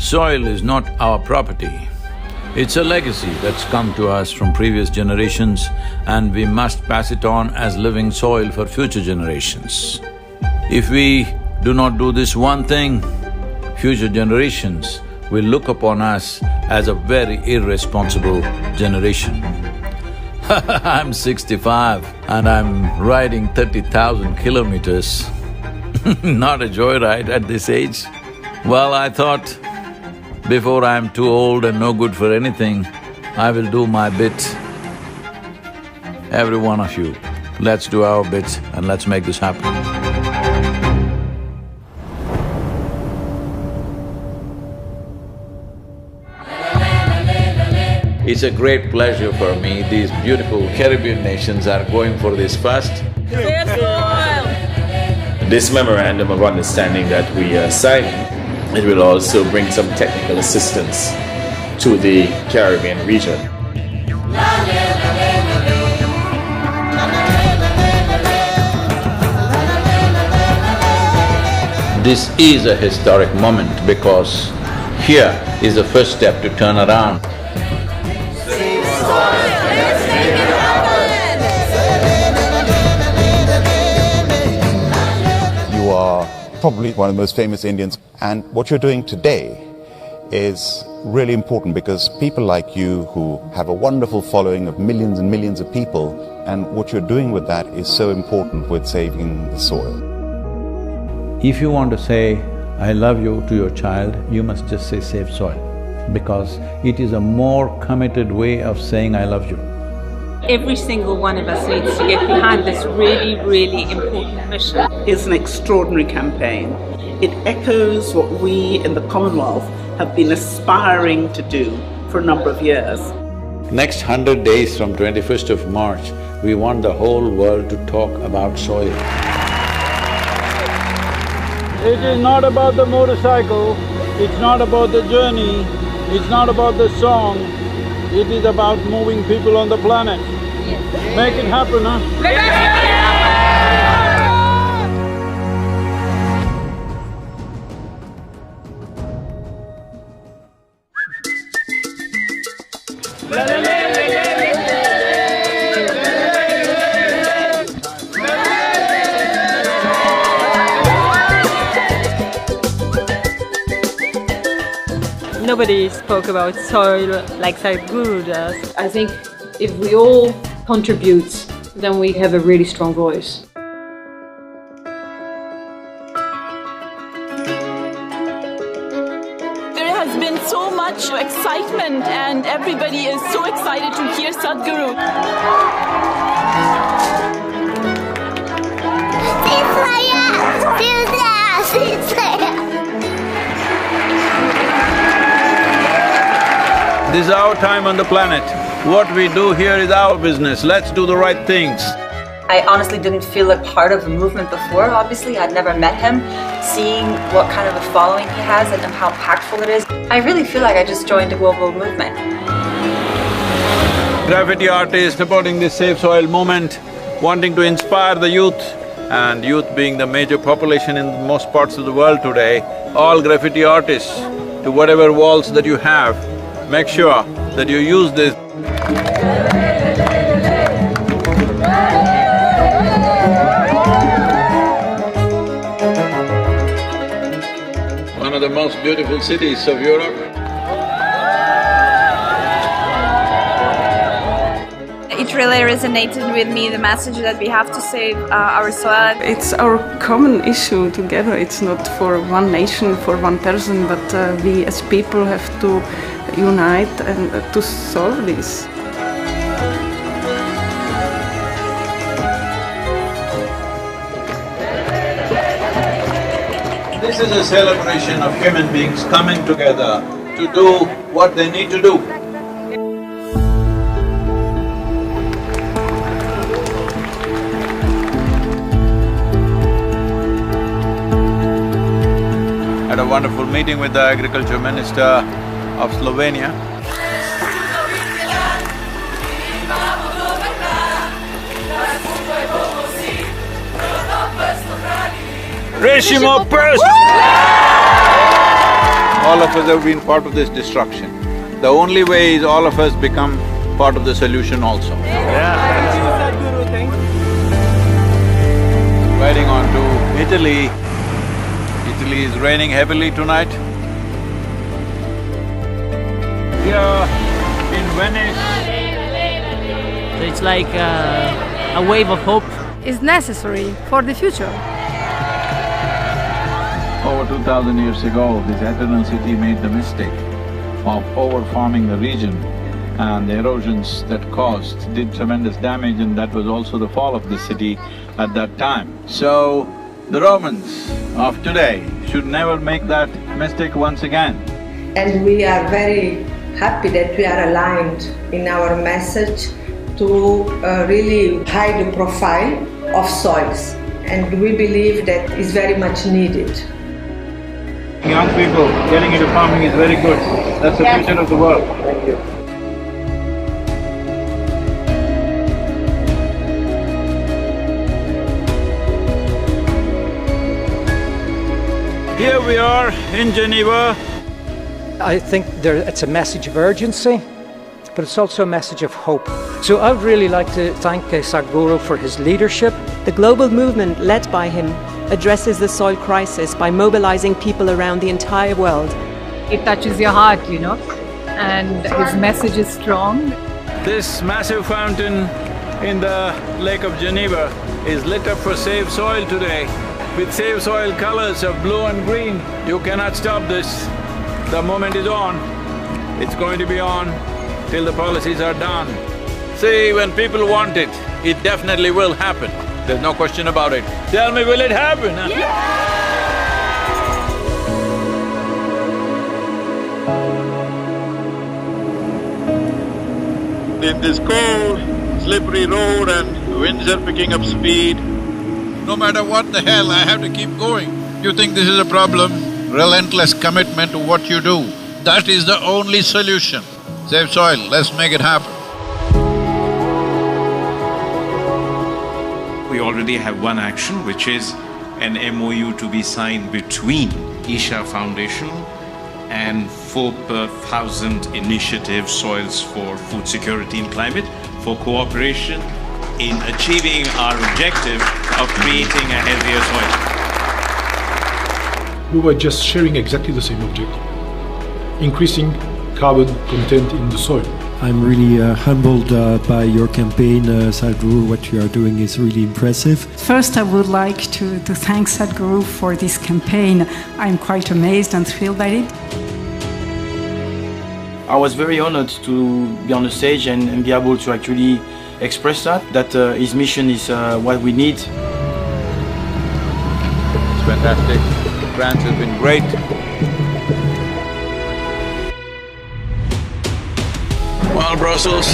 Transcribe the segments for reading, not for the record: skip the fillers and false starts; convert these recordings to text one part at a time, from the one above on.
Soil is not our property. It's a legacy that's come to us from previous generations and we must pass it on as living soil for future generations. If we do not do this one thing, future generations will look upon us as a very irresponsible generation. I'm 65 and I'm riding 30,000 kilometers. Not a joyride at this age. Well, I thought, before I'm too old and no good for anything, I will do my bit. Every one of you, let's do our bit and let's make this happen. It's a great pleasure for me, these beautiful Caribbean nations are going for this first. This memorandum of understanding that we are signing, it will also bring some technical assistance to the Caribbean region. This is a historic moment because here is the first step to turn around. You are probably one of the most famous Indians, and what you're doing today is really important because people like you who have a wonderful following of millions and millions of people, and what you're doing with that is so important with saving the soil. If you want to say, I love you to your child, you must just say save soil, because it is a more committed way of saying I love you. Every single one of us needs to get behind this really, really important mission. It's an extraordinary campaign. It echoes what we in the Commonwealth have been aspiring to do for a number of years. Next 100 days from 21st of March, we want the whole world to talk about soil. It is not about the motorcycle, it's not about the journey, it's not about the song, it is about moving people on the planet. Yes. Make it happen, huh? Nobody spoke about soil like Sadhguru does. I think if we all contribute, then we have a really strong voice. There has been so much excitement and everybody is so excited to hear Sadhguru. This is our time on the planet. What we do here is our business. Let's do the right things. I honestly didn't feel like part of the movement before, obviously. I'd never met him. Seeing what kind of a following he has and how impactful it is, I really feel like I just joined a global movement. Graffiti artists supporting this Save Soil movement, wanting to inspire the youth, and youth being the major population in most parts of the world today, all graffiti artists, to whatever walls that you have, make sure that you use this. One of the most beautiful cities of Europe. It really resonated with me, the message that we have to save our soil. It's our common issue together. It's not for one nation, for one person, but we as people have to unite and to solve this. This is a celebration of human beings coming together to do what they need to do. Had a wonderful meeting with the Agriculture Minister of Slovenia. Rešimo prst! all of us have been part of this destruction. The only way is all of us become part of the solution also. Sadhguru, thank you. Riding on to Italy. Italy is raining heavily tonight. We are in Venice. So it's like a wave of hope. It's necessary for the future. Over 2000 years ago, this Abidjan city made the mistake of over-farming the region, and the erosions that caused did tremendous damage, and that was also the fall of the city at that time. So, the Romans of today should never make that mistake once again. And we are very happy that we are aligned in our message to really hide the profile of soils, and we believe that is very much needed. Young people getting into farming is very good. That's the future of the world. Thank you. Here we are in Geneva. I think it's a message of urgency, but it's also a message of hope. So I would really like to thank Sadhguru for his leadership. The global movement led by him addresses the soil crisis by mobilizing people around the entire world. It touches your heart, you know, and his message is strong. This massive fountain in the Lake of Geneva is lit up for Save Soil today with Save Soil colors of blue and green. You cannot stop this. The moment is on. It's going to be on till the policies are done. See, when people want it, it definitely will happen. There's no question about it. Tell me, will it happen? Huh? In this cold, slippery road and winds are picking up speed, no matter what the hell, I have to keep going. You think this is a problem? Relentless commitment to what you do. That is the only solution. Save soil, let's make it happen. We already have one action, which is an MOU to be signed between Isha Foundation and 4,000 Initiative Soils for Food Security and Climate for cooperation in achieving our objective of creating a healthier soil. We were just sharing exactly the same objective, increasing carbon content in the soil. I'm really humbled by your campaign, Sadhguru. What you are doing is really impressive. First, I would like to thank Sadhguru for this campaign. I'm quite amazed and thrilled by it. I was very honored to be on the stage and be able to actually express that his mission is what we need. It's fantastic. France has been great. Well, Brussels.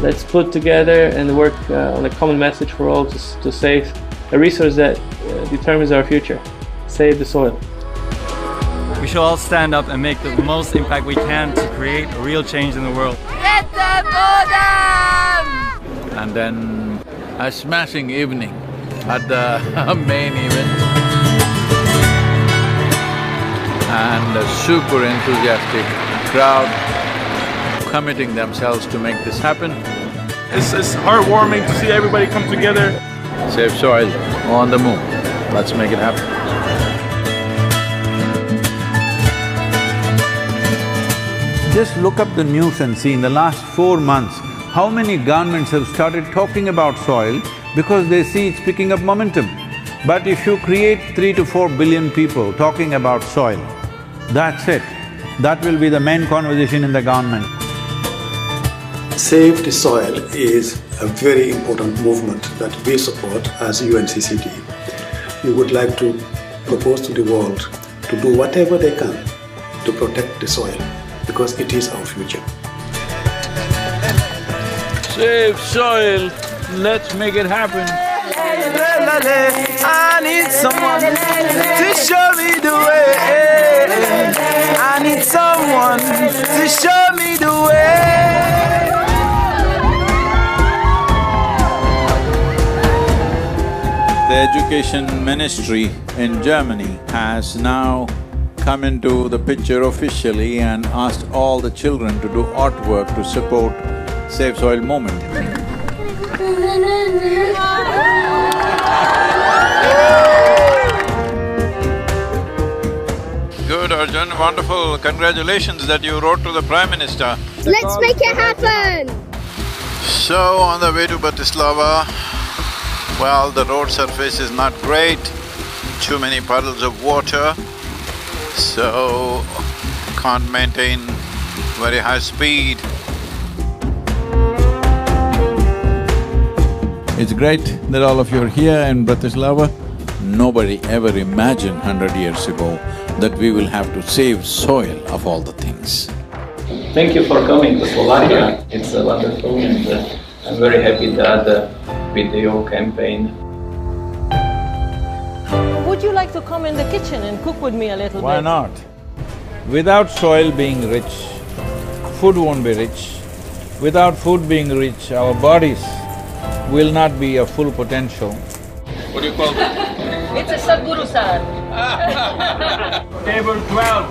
Let's put together and work on a common message for all to save a resource that determines our future. Save the soil. We should all stand up and make the most impact we can to create a real change in the world. Get the bottom! And then a smashing evening at the main event. And a super enthusiastic crowd committing themselves to make this happen. It's heartwarming to see everybody come together. Save soil on the move. Let's make it happen. Just look up the news and see in the last 4 months, how many governments have started talking about soil because they see it's picking up momentum. But if you create 3 to 4 billion people talking about soil, that's it. That will be the main conversation in the government. Save the Soil is a very important movement that we support as UNCCD. We would like to propose to the world to do whatever they can to protect the soil, because it is our future. Save soil, let's make it happen. I need someone to show me the way. I need someone to show me the way. The education ministry in Germany has now come into the picture officially and asked all the children to do artwork to support Save Soil movement. Good, Arjun, wonderful. Congratulations that you wrote to the Prime Minister. Let's make it happen! So, on the way to Bratislava, well, the road surface is not great, too many puddles of water, so can't maintain very high speed. It's great that all of you are here in Bratislava. Nobody ever imagined 100 years ago that we will have to save soil of all the things. Thank you for coming to Slovakia. It's wonderful, and I'm very happy that with your campaign. Would you like to come in the kitchen and cook with me a little bit? Why not? Without soil being rich, food won't be rich. Without food being rich, our bodies will not be of full potential. What do you call it? It's a Sadhguru sir. Table 12.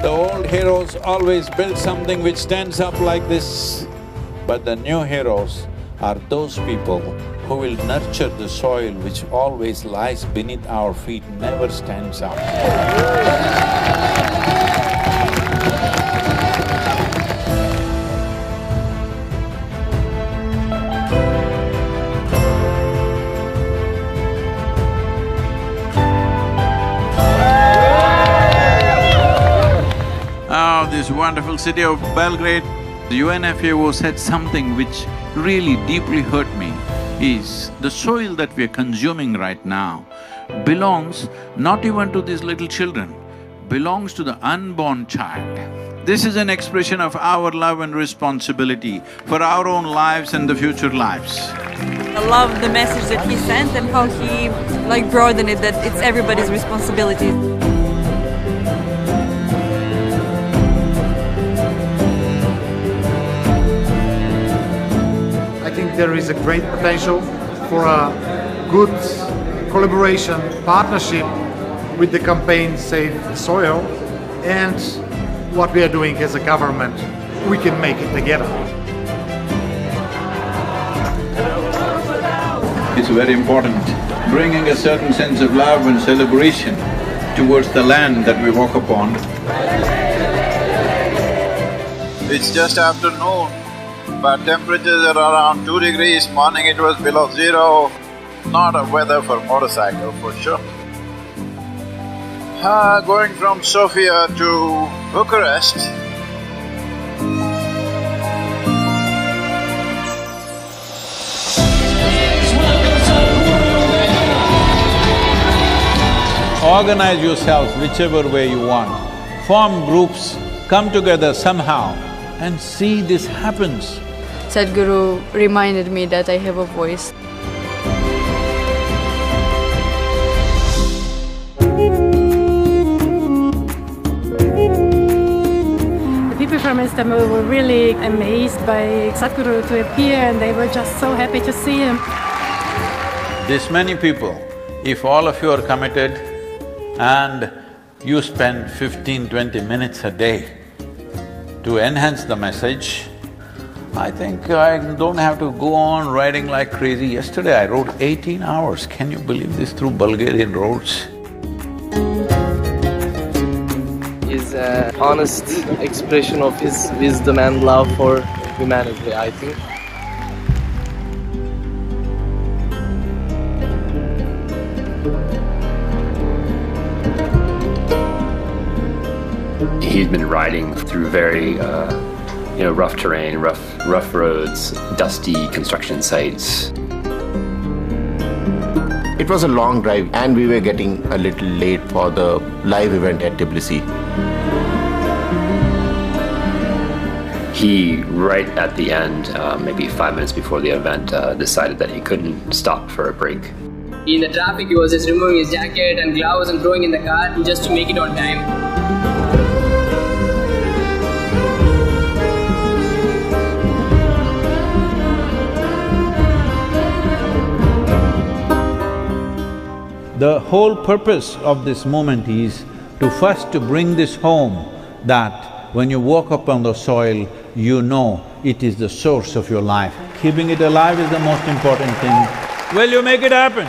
The old heroes always built something which stands up like this, but the new heroes are those people who will nurture the soil which always lies beneath our feet, never stands up. This wonderful city of Belgrade, the UNFAO said something which really deeply hurt me, is the soil that we are consuming right now belongs not even to these little children, belongs to the unborn child. This is an expression of our love and responsibility for our own lives and the future lives. I love the message that he sent and how he broadened it, that it's everybody's responsibility. I think there is a great potential for a good collaboration, partnership with the campaign Save the Soil, and what we are doing as a government. We can make it together. It's very important, bringing a certain sense of love and celebration towards the land that we walk upon. It's just afternoon, but temperatures are around 2 degrees, morning it was below 0. Not a weather for motorcycle for sure. Going from Sofia to Bucharest. Organize yourselves whichever way you want, form groups, come together somehow and see this happens. Sadhguru reminded me that I have a voice. The people from Istanbul were really amazed by Sadhguru to appear, and they were just so happy to see him. This many people, if all of you are committed and you spend 15–20 minutes a day to enhance the message, I think I don't have to go on riding like crazy. Yesterday I rode 18 hours, can you believe this, through Bulgarian roads? Is an honest expression of his wisdom and love for humanity, I think. He's been riding through very rough terrain, rough roads, dusty construction sites. It was a long drive and we were getting a little late for the live event at Tbilisi. He, right at the end, maybe 5 minutes before the event, decided that he couldn't stop for a break. In the traffic, he was just removing his jacket and gloves and throwing in the car just to make it on time. The whole purpose of this movement is to first to bring this home, that when you walk up on the soil, you know it is the source of your life. Keeping it alive is the most important thing. Will you make it happen?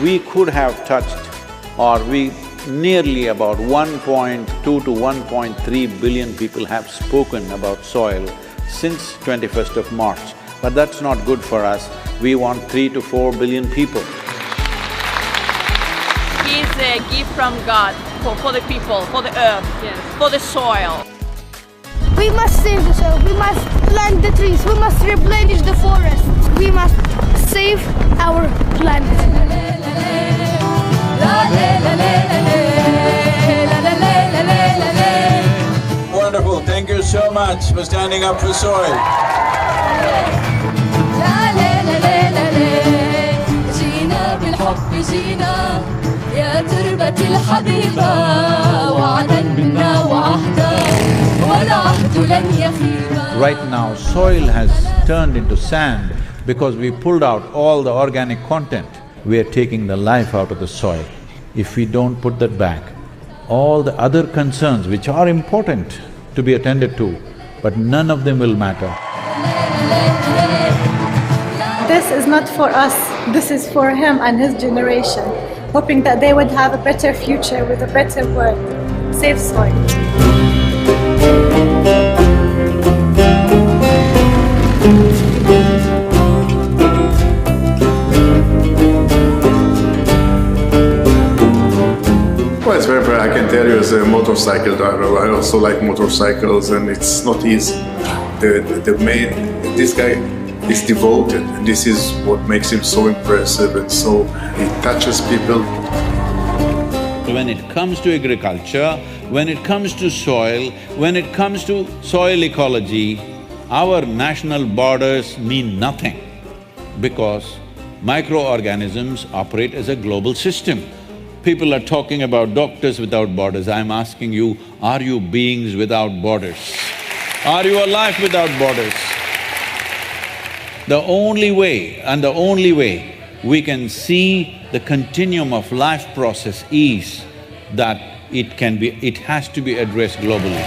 We could have touched, or nearly about 1.2 to 1.3 billion people have spoken about soil since 21st of March. But that's not good for us. We want 3 to 4 billion people. It's a gift from God for the people, for the earth, for the soil. We must save the soil, we must plant the trees, we must replenish the forests, we must save our planet. Wonderful, thank you so much for standing up for soil. يا تربة الحبيبة وعدا منا وعهدا والعهد لن يخيبا. Right now, soil has turned into sand because we pulled out all the organic content. We are taking the life out of the soil. If we don't put that back, all the other concerns which are important to be attended to, but none of them will matter. This is not for us, this is for him and his generation, hoping that they would have a better future with a better world. Save soil. Well, it's very, I can tell you as a motorcycle driver, I also like motorcycles, and it's not easy. This guy is devoted, and this is what makes him so impressive, and so he touches people. When it comes to agriculture, when it comes to soil, when it comes to soil ecology, our national borders mean nothing, because microorganisms operate as a global system. People are talking about doctors without borders. I'm asking you, are you beings without borders? Are you alive without borders? The only way we can see the continuum of life process is that it has to be addressed globally.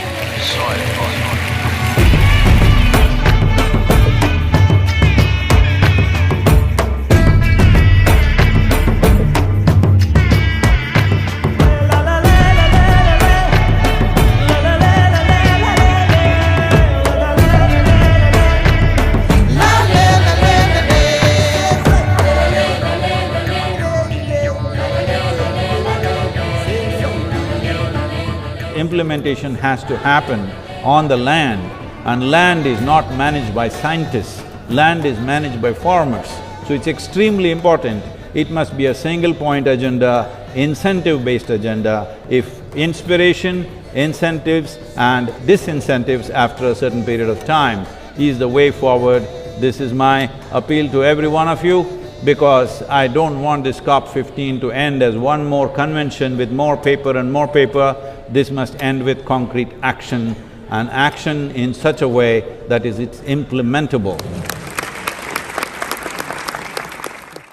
Implementation has to happen on the land, and land is not managed by scientists, land is managed by farmers. So it's extremely important. It must be a single point agenda, incentive-based agenda. If inspiration, incentives and disincentives after a certain period of time is the way forward, this is my appeal to every one of you, because I don't want this COP15 to end as one more convention with more paper and more paper. This must end with concrete action, and action in such a way that it's implementable.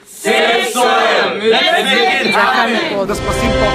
Save soil! Let's make it happen! Спасибо.